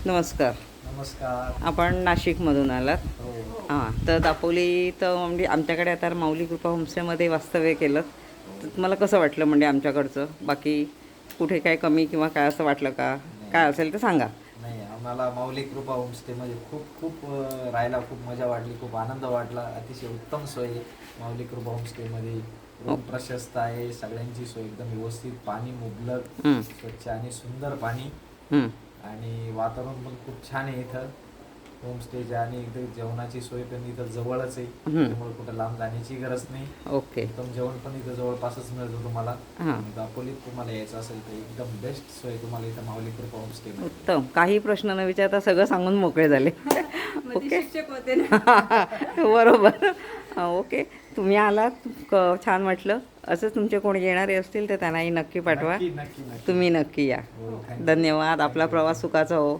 नमस्कार. नमस्कार. आपण नाशिकमधून आलात. हो. हां, तर दापोली तर म्हणजे आमच्याकडे आता माऊली कृपा होमस्टेमध्ये वास्तव्य केलं. तर तुम्हाला कसं वाटलं म्हणजे आमच्याकडचं? बाकी कुठे काय कमी किंवा काय असं वाटलं का? काय नाही असेल तर सांगा. नाही, आम्हाला माऊली कृपा होमस्टेमध्ये खूप खूप राहायला खूप मजा वाटली, खूप आनंद वाटला. अतिशय उत्तम सोय आहे माऊली कृपा होमस्टेमध्ये. हो. रूम प्रशस्त आहे, सगळ्यांची सोय एकदम व्यवस्थित, पाणी मुबलक, हं, स्वच्छ आणि सुंदर पाणी, हं. आणि वातावरण पण खूप छान आहे इथं होमस्टेच्या. आणि इथं जेवणाची सोय पण इथं जवळच आहे, हं. त्यामुळे कुठं लांब जाण्याची गरज नाही. ओके. उत्तम जेवण पण इथं जवळपासच मिळतं तुम्हाला. हां. आणि दापोलीत तुम्हाला यायचं असेल तर एकदम बेस्ट सोय तुम्हाला इथं माऊली कृपा होमस्टेमध्ये. उत्तम. काही प्रश्न न विचारता सगळं सांगून मोकळे झाले. ओके. शिक्षक होते ना. बरोबर. ओके. तुम्ही आलात, छान वाटलं. असंच तुमचे कोणी येणारे असतील तर त्यांनाही नक्की पाठवा. नक्की नक्की नक्की. तुम्ही नक्की या. हो, थँक्यू. धन्यवाद. आपला थँक्यू. प्रवास सुखाचा हो.